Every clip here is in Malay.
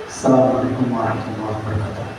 Assalamualaikum warahmatullahi wabarakatuh.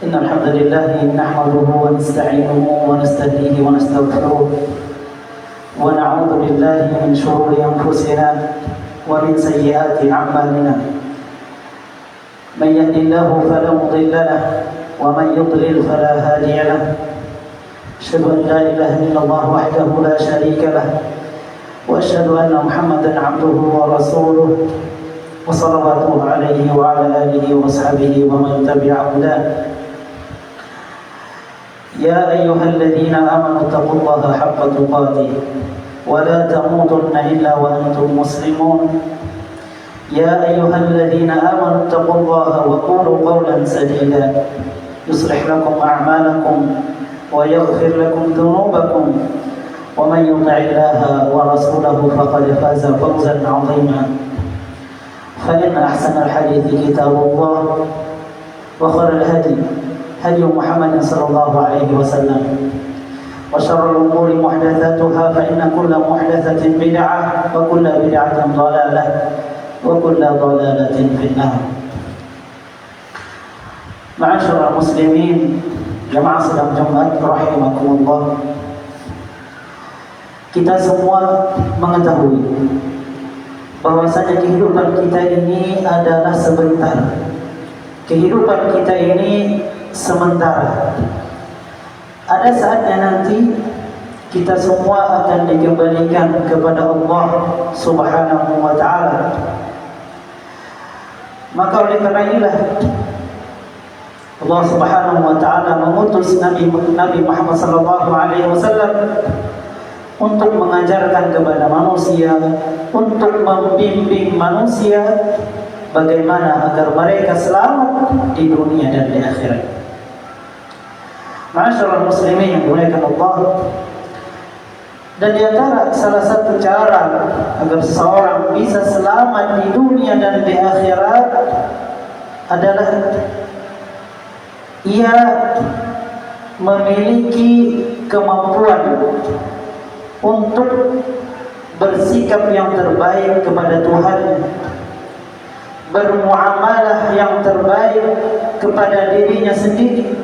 إن الحمد لله نحمده ونستعينه ونستهديه ونستغفره ونعوذ بالله من شرور أنفسنا ومن سيئات أعمالنا. من يهد الله فلا مضل له ومن يضلل فلا هادي له. أشهد أن لا إله إلا الله وحده لا شريك له وأشهد أن محمدا عبده ورسوله وصلواته عليه وعلى آله وصحبه ومن تبع هداه. يا أيها الذين آمنوا اتقوا الله حق تقاته ولا تموتن إلا وأنتم مسلمون. يا أيها الذين آمنوا اتقوا الله وقولوا قولا سديدا يصلح لكم أعمالكم ويغفر لكم ذنوبكم ومن يطع الله ورسوله فقد فاز فوزا عظيما. فإن أحسن الحديث كتاب الله وخير الهدي هدي محمد صلى الله عليه وسلم وشر الأمور محدثاتها فإن كل محدثة بدعة وكل بدعة ضلالة وكل ضلالة في النار. معاشر المسلمين jamaah sedang Jumat rahimakumullah. Kita semua mengetahui bahwasanya kehidupan kita ini adalah sebentar. Kehidupan kita ini sementara. Ada saatnya nanti kita semua akan dikembalikan kepada Allah Subhanahu wa taala. Maka oleh karena inilah Allah Subhanahu wa taala mengutus Nabi Muhammad sallallahu alaihi wasallam untuk mengajarkan kepada manusia, untuk membimbing manusia bagaimana agar mereka selamat di dunia dan di akhirat. Ma'asyiral muslimin yang dimuliakan Allah, Dan di antara salah satu cara agar seseorang bisa selamat di dunia dan di akhirat adalah ia memiliki kemampuan untuk bersikap yang terbaik kepada Tuhan, bermuamalah yang terbaik kepada dirinya sendiri,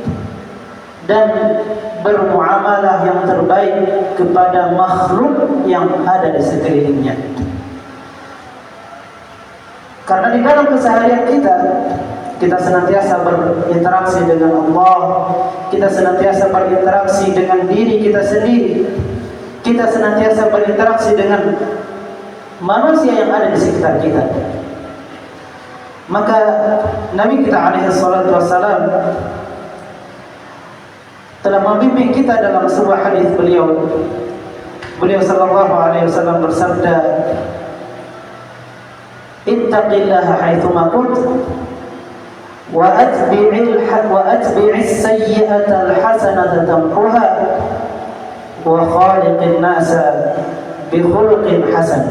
dan bermuamalah yang terbaik kepada makhluk yang ada di sekelilingnya. Karena di dalam keseharian kita senantiasa berinteraksi dengan Allah, kita senantiasa berinteraksi dengan diri kita sendiri, kita senantiasa berinteraksi dengan manusia yang ada di sekitar kita. Maka Nabi kita alaihi salatu wassalam telah membimbing kita dalam sebuah hadis beliau sallallahu alaihi wasallam bersabda, ittaqillaha haitsuma kunt wa atbi'is sayyi'ata alhasanata tamhuha wa khaliqin nasa bi khuluqin hasan.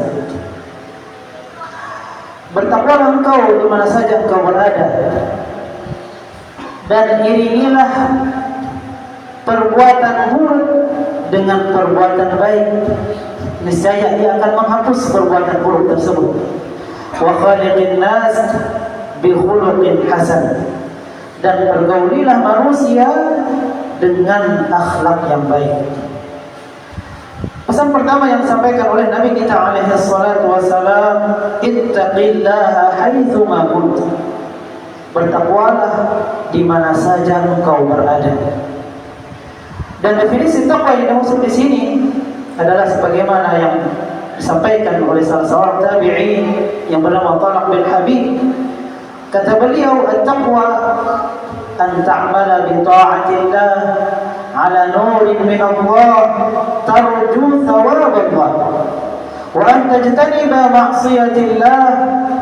Bertakwalah engkau di mana saja engkau berada, dan iringilah perbuatan buruk dengan perbuatan baik, niscaya ia akan menghapus perbuatan buruk tersebut. Wa khaliqin nas bi khuluqin hasan, dan pergaulilah manusia dengan akhlak yang baik. Pesan pertama yang disampaikan oleh Nabi kita alaihi salatu wasalam, ittaqillaha haitsu ma kunt. Bertakwalah di mana saja engkau berada. Dan definisi takwa yang dimaksud di sini adalah sebagaimana yang disampaikan oleh salah seorang tabi'in yang bernama Talaq bin Habib. Kata beliau, at-taqwa an ta'mala bi ta'atillah ala nurin min Allah tarju thawab Allah, wa an tajtaniba ma'siyatillah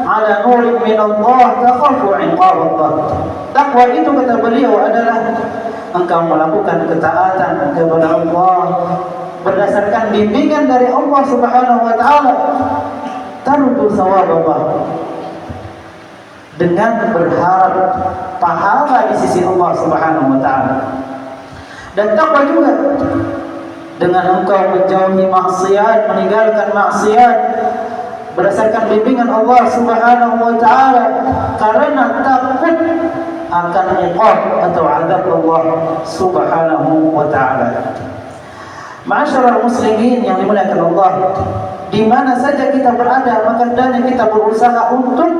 ala nurin min Allah takhafu 'iqab Allah. Takwa itu, kata beliau, adalah engkau melakukan ketaatan kepada Allah berdasarkan bimbingan dari Allah Subhanahu wa taala, tarju thawab Allah, dengan berharap pahala di sisi Allah Subhanahu wa taala. Dan takwa juga dengan engkau menjauhi maksiat, meninggalkan maksiat berdasarkan bimbingan Allah Subhanahu wa taala, karena takut akan iqab atau azab Allah Subhanahu wa taala. Ma'asyiral muslimin yang dimuliakan Allah, di mana saja kita berada, maka hendaknya kita berusaha untuk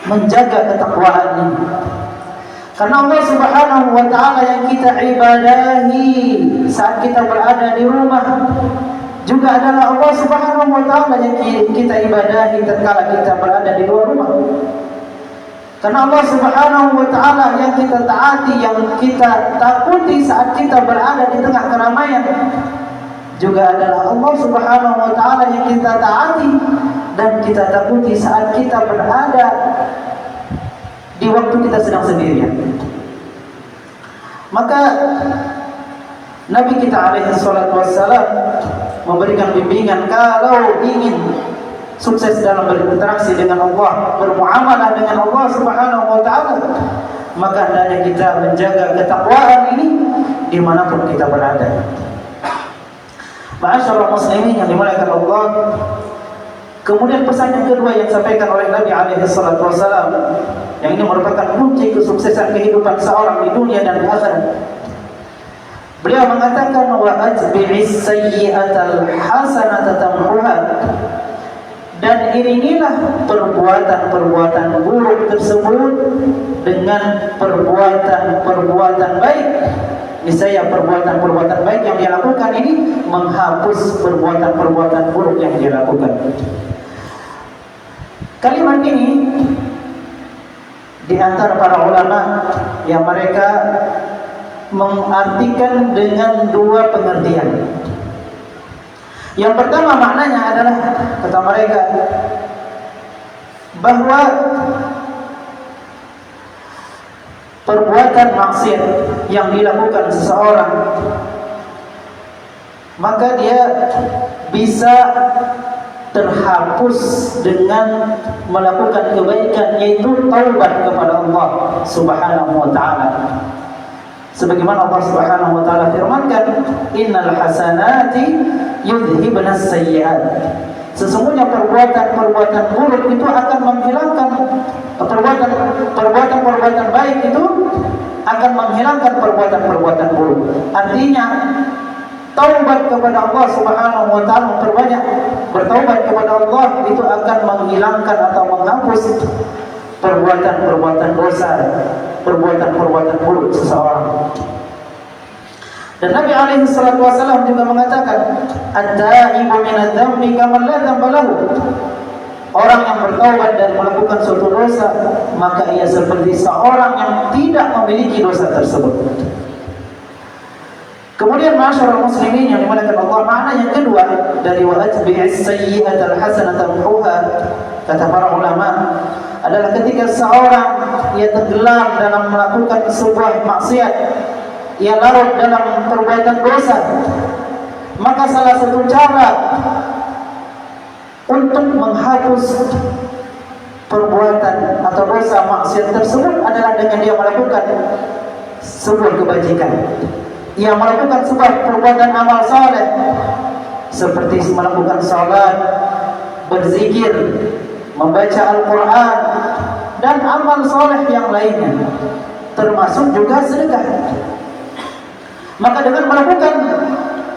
menjaga ketakwaan ini. Karena Allah Subhanahu wa taala yang kita ibadahi saat kita berada di rumah juga adalah Allah Subhanahu wa taala yang kita ibadahi tatkala kita berada di luar rumah. Karena Allah Subhanahu wa taala yang kita taati, yang kita takuti saat kita berada di tengah keramaian, juga adalah Allah Subhanahu wa taala yang kita taati dan kita takuti saat kita berada di waktu kita sedang sendirian. Maka Nabi kita alaihi salatu wassalam memberikan bimbingan, kalau ingin sukses dalam berinteraksi dengan Allah, bermuamalah dengan Allah Subhanahu wa taala, maka hendaknya kita menjaga ketakwaan ini dimanapun kita berada. Ma'asyiral muslimin yang dimuliakan Allah, kemudian pesan yang kedua yang disampaikan oleh Nabi alaihi salatu wasallam, yang ini merupakan kunci kesuksesan kehidupan seorang di dunia dan di akhirat. Beliau mengatakan, wa atbi'is sayyi'atal hasanata tamhuha, dan iringilah perbuatan-perbuatan buruk tersebut dengan perbuatan-perbuatan baik. Niscaya perbuatan-perbuatan baik yang dia lakukan ini menghapus perbuatan-perbuatan buruk yang dia lakukan. Kalimat ini di antara para ulama yang mereka mengartikan dengan dua pengertian. Yang pertama maknanya adalah, kata mereka, bahwa perbuatan maksiat yang dilakukan seseorang maka dia bisa terhapus dengan melakukan kebaikan, yaitu taubat kepada Allah Subhanahu wa taala. Sebagaimana Allah Subhanahu wa taala firmankan, "Innal hasanati yudhibnas sayyi'at." Sesungguhnya perbuatan-perbuatan buruk itu akan menghilangkan perbuatan baik itu akan menghilangkan perbuatan-perbuatan buruk. Artinya taubat kepada Allah Subhanahu wa taala, memperbanyak bertaubat kepada Allah itu akan menghilangkan atau menghapus perbuatan-perbuatan dosa, perbuatan-perbuatan buruk seseorang. Dan Nabi alaihi salatu wasallam juga mengatakan, "At-taibu minadz-dzambi kaman la dzamba lahu." Orang yang bertaubat dan melakukan suatu dosa, maka ia seperti seorang yang tidak memiliki dosa tersebut. Kemudian ma'asyiral muslimin yang dimuliakan Allah, makna yang kedua dari wa atbi'is sayyi'atal hasanata tamhuha, kata para ulama, adalah ketika seorang ia tenggelam dalam melakukan sebuah maksiat, ia larut dalam perbuatan dosa, maka salah satu cara untuk menghapus perbuatan atau dosa maksiat tersebut adalah dengan dia melakukan sebuah kebajikan. Ia melakukan sebuah perbuatan amal saleh seperti melakukan salat, berzikir, membaca Al-Quran, dan amal saleh yang lainnya, termasuk juga sedekah. Maka dengan melakukan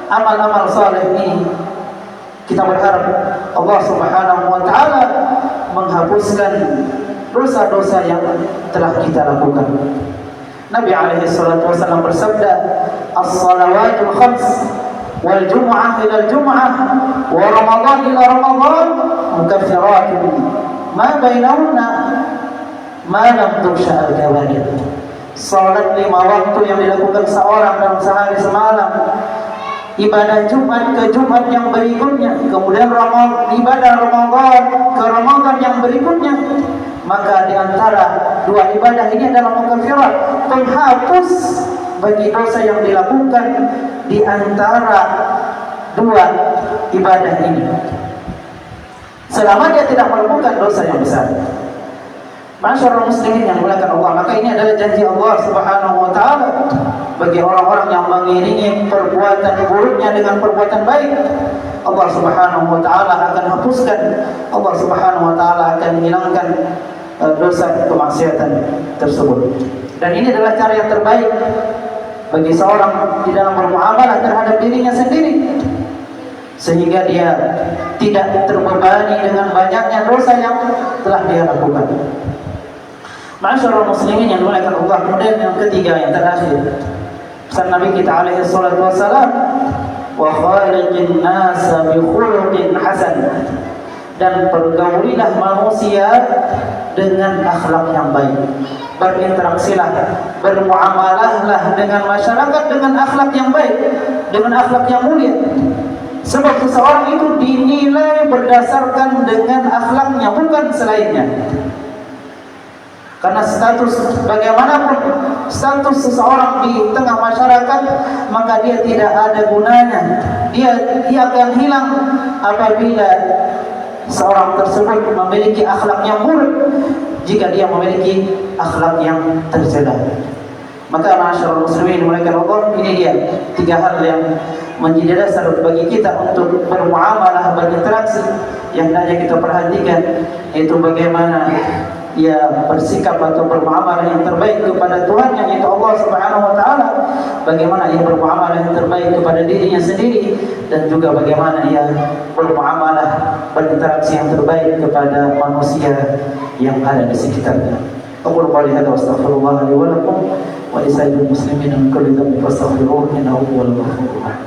amal-amal saleh ini, kita berharap Allah Subhanahu wa taala menghapuskan dosa-dosa yang telah kita lakukan. Nabi alaihi salatu wasallam bersabda, "As-salawatul khams wal jumu'ah ila al-jumu'ah wa ramadan ila ramadan mukaffiratun ma bainahunna ma lam tughsha al-kabair." Salat 5 waktu yang dilakukan seorang dalam sehari semalam, ibadah Jumat ke Jumat yang berikutnya, kemudian ibadah Ramadan ke Ramadan yang berikutnya, maka di antara dua ibadah ini adalah mukaffirat, penghapus bagi dosa yang dilakukan di antara dua ibadah ini, selama dia tidak melakukan dosa yang besar. Masyarakat muslimin yang dimuliakan Allah, maka ini adalah janji Allah Subhanahu wa taala bagi orang-orang yang mengiringi perbuatan buruknya dengan perbuatan baik. Allah Subhanahu wa taala akan hapuskan, Allah Subhanahu wa taala akan menghilangkan dosa kemaksiatan tersebut. Dan ini adalah cara yang terbaik bagi seorang di dalam bermuamalah terhadap dirinya sendiri, sehingga dia tidak terbebani dengan banyaknya dosa yang telah dia lakukan. Ma'asyiral muslimin yang dimuliakan Allah, kemudian yang ketiga, yang terakhir, pesan Nabi kita alaihi salatu wassalam, "Wa khaliqin nasa bi khuluqin hasan." Dan pergaulilah manusia dengan akhlak yang baik. Berinteraksilah, bermuamalahlah dengan masyarakat dengan akhlak yang baik, dengan akhlak yang mulia. Sebab seseorang itu dinilai berdasarkan dengan akhlaknya, bukan selainnya. Karena status, bagaimanapun status seseorang di tengah masyarakat, maka dia tidak ada gunanya. Dia akan hilang apabila seorang tersebut memiliki akhlak yang buruk, jika dia memiliki akhlak yang tercela. Maka masyarakat muslimin dimuliakan Allah, ini dia 3 hal yang menjadi dasar bagi kita untuk bermuamalah, berinteraksi, yang hanya kita perhatikan, yaitu bagaimana ia bersikap atau bermuamalah yang terbaik kepada Tuhan, yang itu Allah Subhanahu wa taala, bagaimana ia bermuamalah yang terbaik kepada dirinya sendiri, dan juga bagaimana ia bermuamalah, berinteraksi yang terbaik kepada manusia yang ada di sekitarnya. Aqulu qouli hadza wa astaghfirullah li wa lakum wa li sayyidil muslimin min kulli dhanbin fastaghfiruhu innahu huwal ghafurur rahim.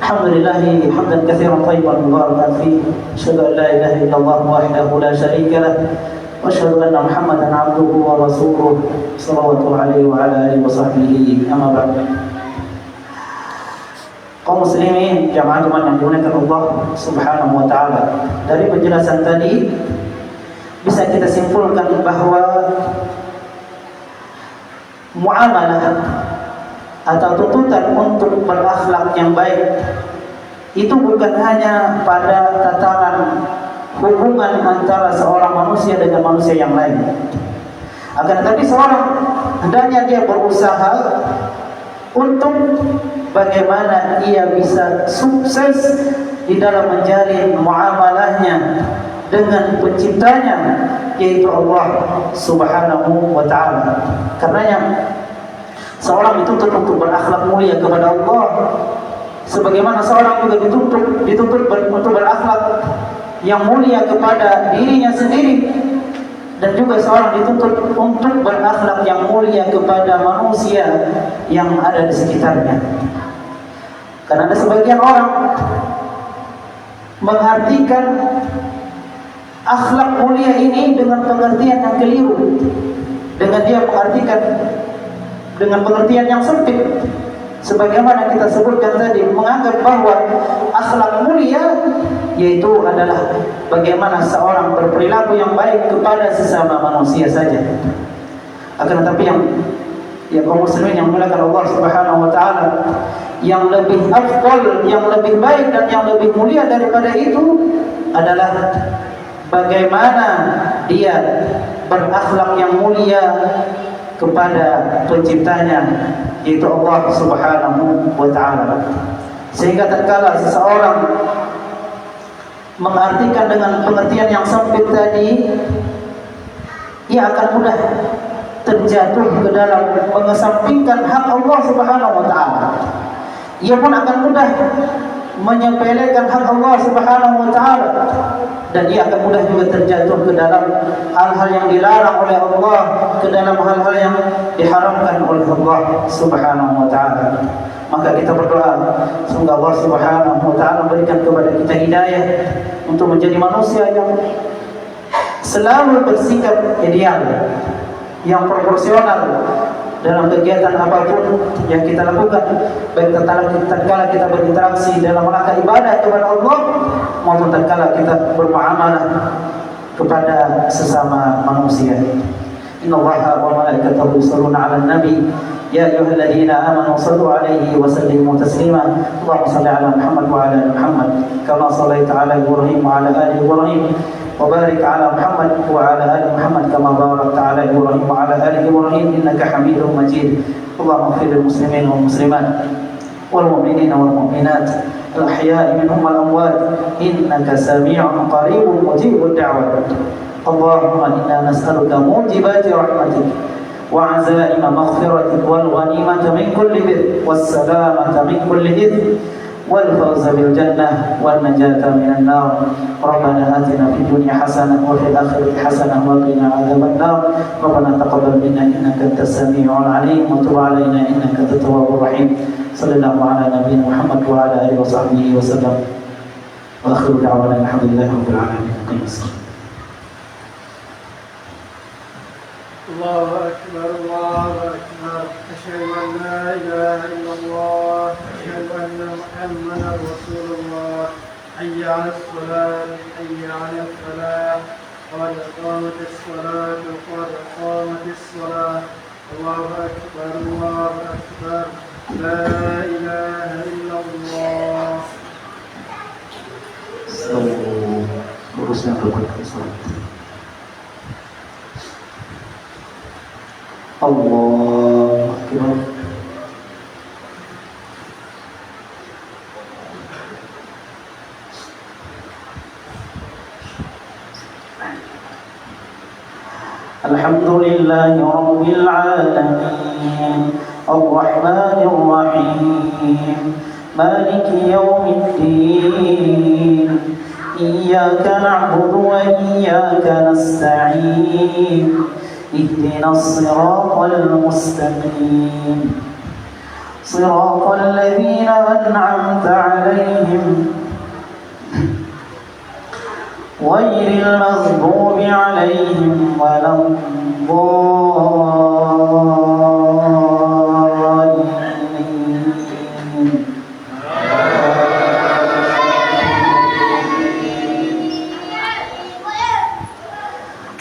Alhamdulillah hamdan katsiran thayyiban mubarakan fihi, asyhadu an la ilaha illallah wahdahu la syarika lah, wa asyhadu anna Muhammadan abduhu wa rasuluh sallallahu alaihi wa ala alihi wa sahbihi, amma ba'd. Kaum muslimin jamaah yang dimuliakan Allah Subhanahu wa taala, dari penjelasan tadi bisa kita simpulkan bahwa muamalah atau tuntutan untuk berakhlak yang baik itu bukan hanya pada tataran hubungan antara seorang manusia dengan manusia yang lain. Akan tetapi seorang hendaknya dia berusaha untuk bagaimana ia bisa sukses di dalam menjalin muamalahnya dengan penciptanya, yaitu Allah Subhanahu wa taala. Karenanya seorang dituntut untuk berakhlak mulia kepada Allah, sebagaimana seorang juga dituntut untuk berakhlak yang mulia kepada dirinya sendiri, dan juga seorang dituntut untuk berakhlak yang mulia kepada manusia yang ada di sekitarnya. Karena ada sebagian orang mengartikan akhlak mulia ini dengan pengertian yang keliru, dengan dia mengartikan dengan pengertian yang sempit. Sebagaimana kita sebutkan tadi, menganggap bahwa akhlak mulia yaitu adalah bagaimana seorang berperilaku yang baik kepada sesama manusia saja. Akan tetapi yang kaum muslimin yang dimuliakan Allah Subhanahu wa taala, yang lebih afdal, yang lebih baik dan yang lebih mulia daripada itu adalah bagaimana dia berakhlak yang mulia kepada penciptanya, yaitu Allah Subhanahu wa taala. Sehingga tatkala seseorang mengartikan dengan pengertian yang sempit tadi, ia akan mudah terjatuh ke dalam mengesampingkan hak Allah Subhanahu wa taala. Ia pun akan mudah menyepelekan hak Allah Subhanahu wa taala, dan ia akan mudah juga terjatuh ke dalam hal-hal yang dilarang oleh Allah, ke dalam hal-hal yang diharamkan oleh Allah Subhanahu wa taala. Maka kita berdoa semoga Allah Subhanahu wa taala berikan kepada kita hidayah untuk menjadi manusia yang selalu bersikap ideal, yang proporsional dalam kegiatan apapun yang kita lakukan, baik tatkala kita berinteraksi dalam rangka ibadah kepada Allah maupun tatkala kita bermuamalah kepada sesama manusia. Innallaha wa malaikatahu yusholluna 'alan nabi ya ayyuhalladzina amanu shallu 'alaihi wa sallimu taslima. Allahumma shalli 'ala Muhammad wa 'ala ali Muhammad kama shallaita 'ala Ibrahim wa 'ala ali Ibrahim وبارك على محمد وعلى آل محمد كما باركت على إبراهيم وعلى آل إبراهيم إنك حميد مجيد. اللهم اغفر للمسلمين والمسلمات والمؤمنين والمؤمنات الأحياء منهم والأموات إنك سميع قريب مجيب الدعوات. اللهم إنا نسألك موجبات رحمتك وعزائم مغفرتك والغنيمة من كل بر والسلامة من كل إثم والفوز بالجنة والنجاة من النار. ربنا آتنا في الدنيا حسنة وفي الآخرة حسنة وقنا عذاب النار. ربنا تقبل منا إنك أنت السميع العليم وتب علينا إنك أنت التواب الرحيم. صلى الله على نبينا محمد وعلى آله وصحبه وسلم وآخر دعوانا الحمد لله رب العالمين. الله أكبر الله أكبر. أشهد أن لا إله إلا الله. أشهد أن محمدا رسول الله. حي على الصلاة حي على الفلاح. قد قامت الصلاة قد قامت الصلاة. الله أكبر الله أكبر. لا إله إلا الله. Urusnya berbuat salat. Allahu Akbar. Alhamdulillahi Rabbil Alamin Ar-Rahmanir Rahim Maliki Yawmiddin Iyyaka na'budu wa iyyaka nasta'in اهدنا الصراط المستقيم صراط الذين أنعمت عليهم غير المغضوب عليهم ولا الضالين.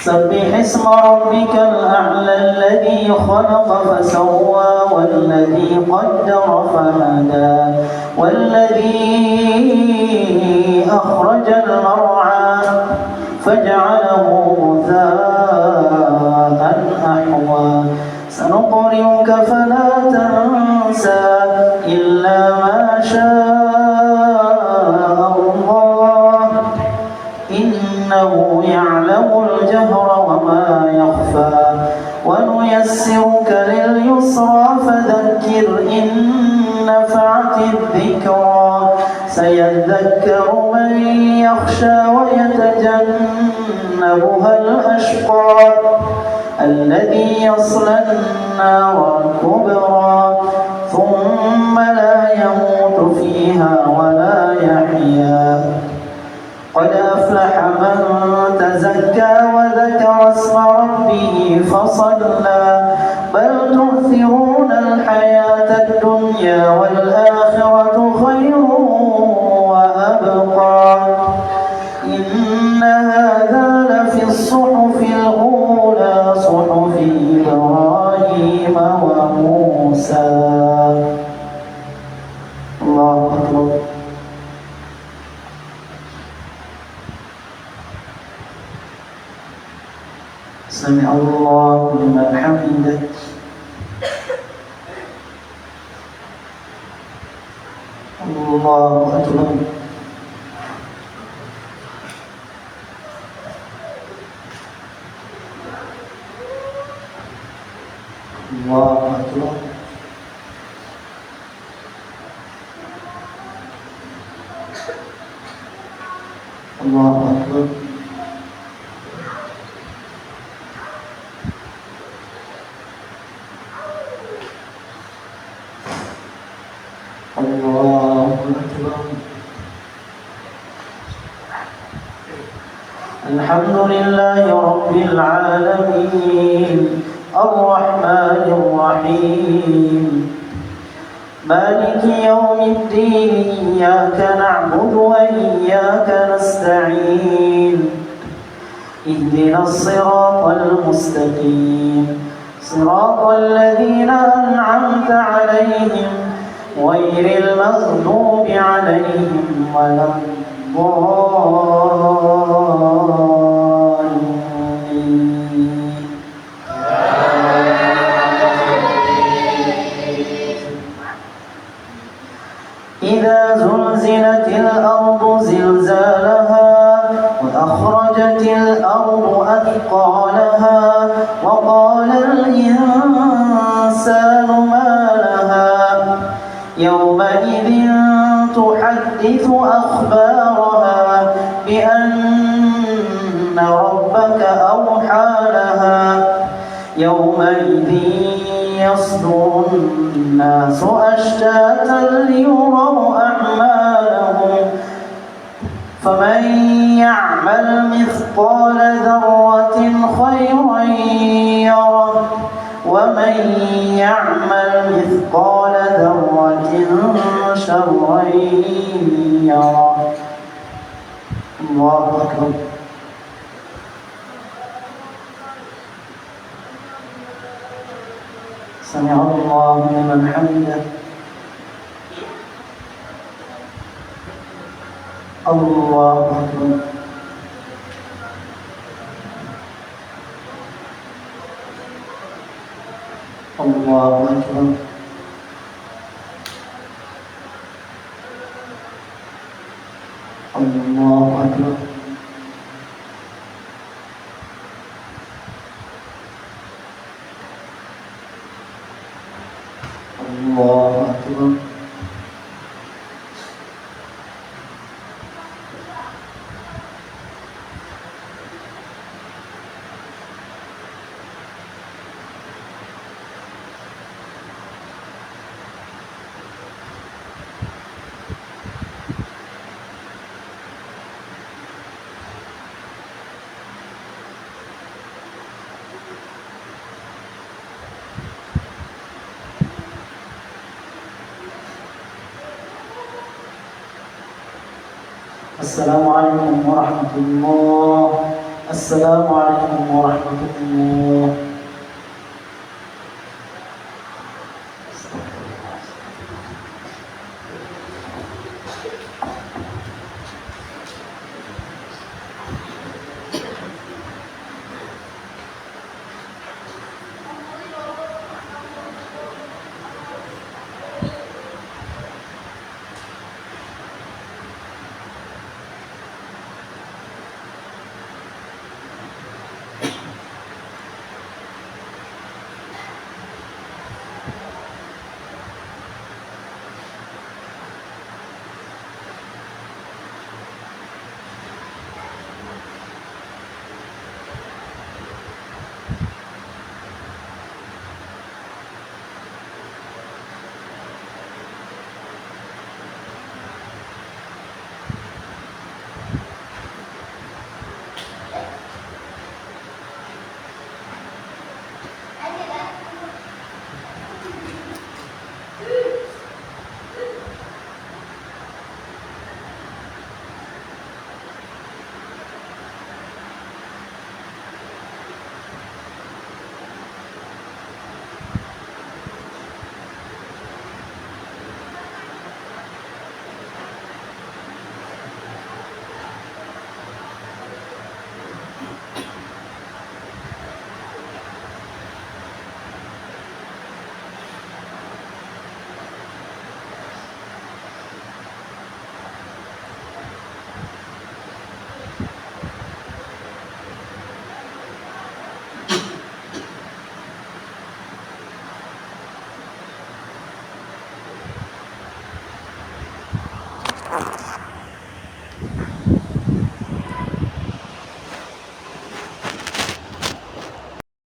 سبح اسم ربك الأعلى الذي خلق فسوى والذي قدر فهدى والذي أخرج المرعى فجعله غثاء أحوى سنقرئك فلا تنسى إلا ما شاء الله إنه يعلم الجهر وما يخفى ونيسرك لليسرى فذكر إن نفعت الذكرى سيذكر من يخشى ويتجنبها الأشقى الذي يصلى النار الكبرى ثم لا يموت فيها ولا يحيا قد أفلح من تزكى وذكر اسم ربه فصلى بل تؤثرون الحياة الدنيا والآخرة خير وأبقى إن هذا لفي الصحف الأولى صحف إبراهيم وموسى. الله أكبر. سمع الله لمن حمده. الله أكبر. الله أكبر. الله أكبر. الله أكبر. الحمد لله رب العالمين الرحمن الرحيم مالك يوم الدين إياك نعبد وإياك نستعين اهدنا الصراط المستقيم صراط الذين أنعمت عليهم غير المغضوب عليهم ولا الضالين. إذا زلزلت الأرض زلزالها وأخرجت الأرض أثقالها وقال الإنسان ما لها يومئذ تحدث أخبارها بأن ربك أوحى لها يومئذ يصدر الناس أشتاتا ليروا أعمالهم فمن يعمل مثقال ذرة خيرا يره ومن يعمل مثقال ذرة شرا يره. الله أكبر. سمع الله لمن حمده. الله أكبر. الله أكبر. الله أكبر. الله أكبر. السلام عليكم ورحمة الله Assalamualaikum warahmatullahi wabarakatuh.